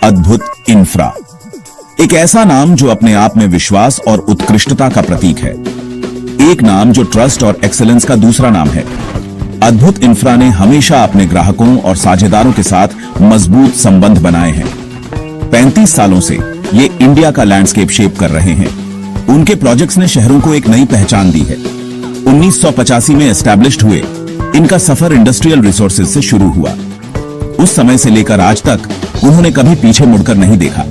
अद्भुत इंफ्रा, एक ऐसा नाम जो अपने आप में विश्वास और उत्कृष्टता का प्रतीक है। एक नाम जो ट्रस्ट और एक्सेलेंस का दूसरा नाम है। अद्भुत इंफ्रा ने हमेशा अपने ग्राहकों और साझेदारों के साथ मजबूत संबंध बनाए हैं। 35 सालों से ये इंडिया का लैंडस्केप शेप कर रहे हैं। उनके प्रोजेक्ट्स ने शहरों को एक नई पहचान दी है। 1985 में एस्टैब्लिश्ड हुए इनका सफर इंडस्ट्रियल रिसोर्सेज से शुरू हुआ। उस समय से लेकर आज तक उन्होंने कभी पीछे मुड़कर नहीं देखा।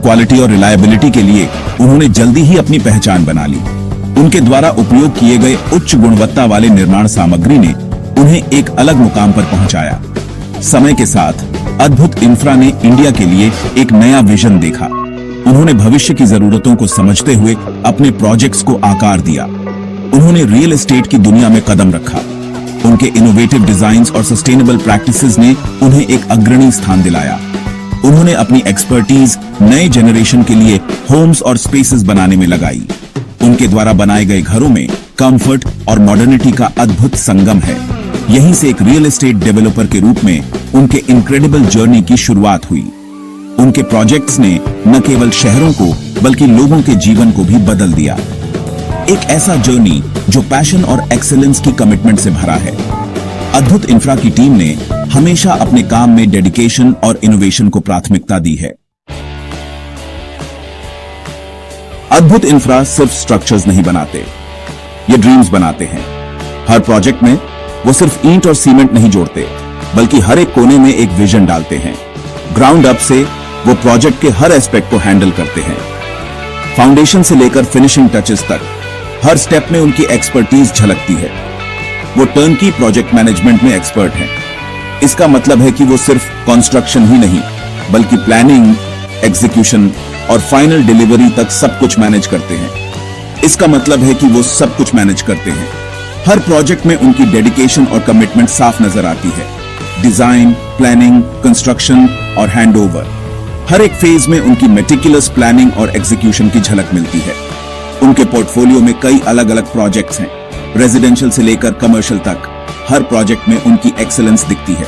क्वालिटी और रिलायबिलिटी के लिए उन्होंने जल्दी ही अपनी पहचान बना ली। उनके द्वारा उपयोग किए गए उच्च गुणवत्ता वाले निर्माण सामग्री ने उन्हें एक अलग मुकाम पर पहुंचाया। समय के साथ अद्भुत इंफ्रा ने इंडिया के लिए एक नया विजन देखा। उन्होंने भविष्य की जरूरतों को समझते हुए अपने प्रोजेक्ट्स को आकार दिया। उन्होंने रियल एस्टेट की दुनिया में कदम रखा। उनके इनोवेटिव डिजाइन्स और सस्टेनेबल प्रैक्टिसेस ने उन्हें एक अग्रणी स्थान दिलाया। उन्होंने अपनी एक्सपर्टीज नए जनरेशन के लिए होम्स और स्पेसेस बनाने में लगाई। उनके द्वारा बनाए गए घरों में कंफर्ट और मॉडर्निटी का अद्भुत संगम है। यहीं से एक रियल एस्टेट डेवलपर के रूप में उनके इनक्रेडिबल जर्नी की शुरुआत हुई। उनके प्रोजेक्ट्स ने न केवल शहरों को बल्कि लोगों के जीवन को भी बदल दिया। एक ऐसा जर्नी जो पैशन और एक्सेलेंस की कमिटमेंट से भरा है। अद्भुत इंफ्रा की टीम ने हमेशा अपने काम में डेडिकेशन और इनोवेशन को प्राथमिकता दी है। अद्भुत इंफ्रा सिर्फ स्ट्रक्चर्स नहीं बनाते, ये ड्रीम्स बनाते हैं। हर प्रोजेक्ट में वो सिर्फ ईंट और सीमेंट नहीं जोड़ते, बल्कि हर एक कोने में एक विजन डालते हैं। ग्राउंड अप से वो प्रोजेक्ट के हर एस्पेक्ट को हैंडल करते हैं। फाउंडेशन से लेकर फिनिशिंग टचेस तक हर स्टेप में उनकी एक्सपर्टीज झलकती है। वो टर्नकी प्रोजेक्ट मैनेजमेंट में एक्सपर्ट हैं। इसका मतलब है कि वो सिर्फ कंस्ट्रक्शन ही नहीं, बल्कि प्लानिंग, एग्जीक्यूशन और फाइनल डिलीवरी तक सब कुछ मैनेज करते हैं। इसका मतलब है कि वो सब कुछ मैनेज करते हैं। हर प्रोजेक्ट में उनकी डेडिकेशन और कमिटमेंट साफ नजर आती है। डिजाइन, प्लानिंग, कंस्ट्रक्शन और हैंडओवर, हर एक फेज में उनकी मेटिकुलस प्लानिंग और एग्जीक्यूशन की झलक मिलती है। उनके पोर्टफोलियो में कई अलग अलग प्रोजेक्ट्स हैं, रेजिडेंशियल से लेकर कमर्शियल तक। हर प्रोजेक्ट में उनकी एक्सेलेंस दिखती है।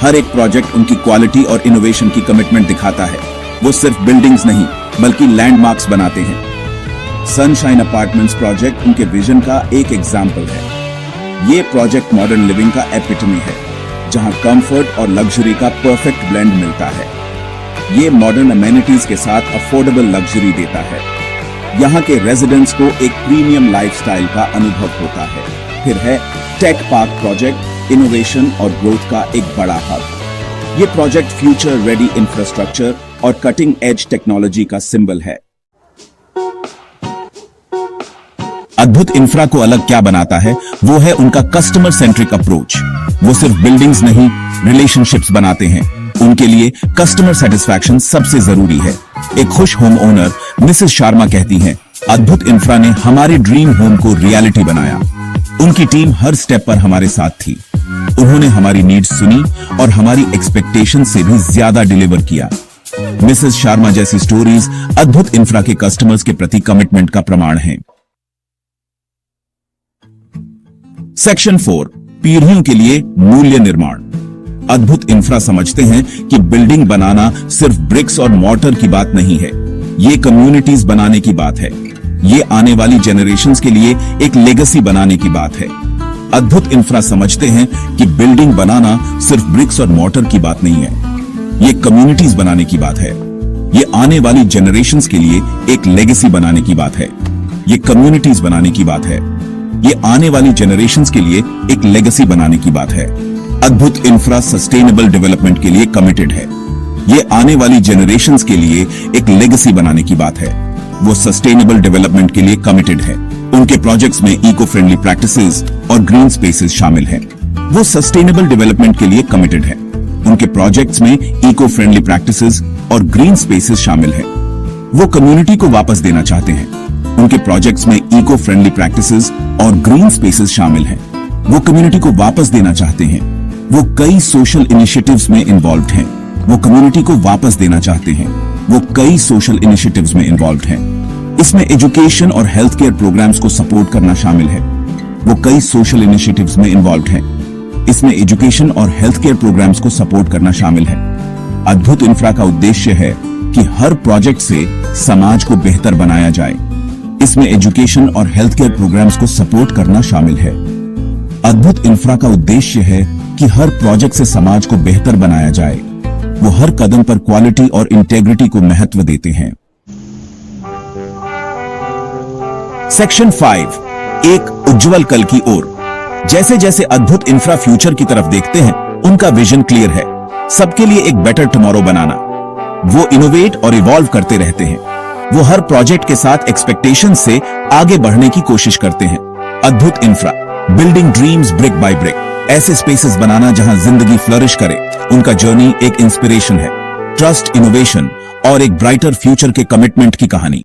हर एक प्रोजेक्ट उनकी क्वालिटी और इनोवेशन की कमिटमेंट दिखाता है। वो सिर्फ बिल्डिंग्स नहीं बल्कि लैंडमार्क्स बनाते हैं। सनशाइन अपार्टमेंट्स प्रोजेक्ट उनके विजन का एक एग्जाम्पल है। ये प्रोजेक्ट मॉडर्न लिविंग का एपिटमी है, जहां कंफर्ट और लग्जरी का परफेक्ट ब्लेंड मिलता है। ये मॉडर्न अमेनिटीज के साथ अफोर्डेबल लग्जरी देता है। यहाँ के रेजिडेंट्स को एक प्रीमियम लाइफस्टाइल का अनुभव होता है। फिर है टेक पार्क प्रोजेक्ट, इनोवेशन और ग्रोथ का एक बड़ा हब। ये प्रोजेक्ट फ्यूचर रेडी इंफ्रास्ट्रक्चर और कटिंग एज टेक्नोलॉजी का सिंबल है। अद्भुत इंफ्रा को अलग क्या बनाता है, वो है उनका कस्टमर सेंट्रिक अप्रोच। वो सिर्फ बिल्डिंग्स नहीं, रिलेशनशिप्स बनाते हैं। उनके लिए कस्टमर सेटिस्फैक्शन सबसे जरूरी है। एक खुश होम ओनर मिसेस शर्मा कहती हैं, अद्भुत इंफ्रा ने हमारे ड्रीम होम को रियलिटी बनाया। उनकी टीम हर स्टेप पर हमारे साथ थी। उन्होंने हमारी नीड्स सुनी और हमारी एक्सपेक्टेशन से भी ज्यादा डिलीवर किया। मिसेस शर्मा जैसी स्टोरीज अद्भुत इंफ्रा के कस्टमर्स के प्रति कमिटमेंट का प्रमाण है। सेक्शन 4, पीढ़ियों के लिए मूल्य निर्माण। अद्भुत इंफ्रा समझते हैं कि बिल्डिंग बनाना सिर्फ ब्रिक्स और मॉर्टर की बात नहीं है, ये कम्युनिटीज बनाने की बात है। ये आने वाली जनरेशंस के लिए एक लेगेसी बनाने की बात है। अद्भुत इंफ्रा समझते हैं कि बिल्डिंग बनाना सिर्फ ब्रिक्स और मॉर्टर की बात नहीं है, ये कम्युनिटीज बनाने की बात है। ये आने वाली जनरेशंस के लिए एक लेगेसी बनाने की बात है। ये कम्युनिटीज बनाने की बात है। ये आने वाली जनरेशंस के लिए एक लेगेसी बनाने की बात है। अद्भुत इंफ्रा सस्टेनेबल डेवलपमेंट के लिए कमिटेड है। ये आने वाली जनरेशंस के लिए एक लेगेसी बनाने की बात है। वो सस्टेनेबल डेवलपमेंट के लिए कमिटेड है। उनके प्रोजेक्ट्स में इको फ्रेंडली प्रैक्टिसेस और ग्रीन स्पेसेस शामिल हैं। वो सस्टेनेबल डेवलपमेंट के लिए कमिटेड है। उनके प्रोजेक्ट्स में इको फ्रेंडली प्रैक्टिसेस और ग्रीन स्पेसेस शामिल हैं। वो कम्युनिटी को वापस देना चाहते हैं। उनके प्रोजेक्ट्स में इको फ्रेंडली प्रैक्टिसेस और ग्रीन स्पेसेस शामिल हैं। वो कम्युनिटी को वापस देना चाहते हैं। वो कई सोशल इनिशिएटिव्स में इन्वॉल्व्ड हैं। वो कम्युनिटी को वापस देना चाहते हैं। वो कई सोशल इनिशिएटिव्स में इन्वॉल्व्ड हैं। इसमें एजुकेशन और हेल्थ केयर प्रोग्राम्स को सपोर्ट करना शामिल है। वो कई सोशल इनिशिएटिव्स में इन्वॉल्व्ड हैं। इसमें एजुकेशन और हेल्थ केयर प्रोग्राम्स को सपोर्ट करना शामिल है। अद्भुत इंफ्रा का उद्देश्य है कि हर प्रोजेक्ट से समाज को बेहतर बनाया जाए। इसमें एजुकेशन और हेल्थ केयर प्रोग्राम्स को सपोर्ट करना शामिल है। अद्भुत इंफ्रा का उद्देश्य है कि हर प्रोजेक्ट से समाज को बेहतर बनाया जाए। वो हर कदम पर क्वालिटी और इंटेग्रिटी को महत्व देते हैं। सेक्शन 5, एक उज्जवल कल की ओर। जैसे जैसे अद्भुत इंफ्रा फ्यूचर की तरफ देखते हैं, उनका विजन क्लियर है, सबके लिए एक बेटर टुमारो बनाना। वो इनोवेट और इवॉल्व करते रहते हैं। वो हर प्रोजेक्ट के साथ एक्सपेक्टेशन से आगे बढ़ने की कोशिश करते हैं। अद्भुत infra, building dreams brick by brick, ऐसे स्पेसेस बनाना जहां जिंदगी फ्लरिश करे। उनका जर्नी एक इंस्पिरेशन है, ट्रस्ट, इनोवेशन और एक ब्राइटर फ्यूचर के कमिटमेंट की कहानी।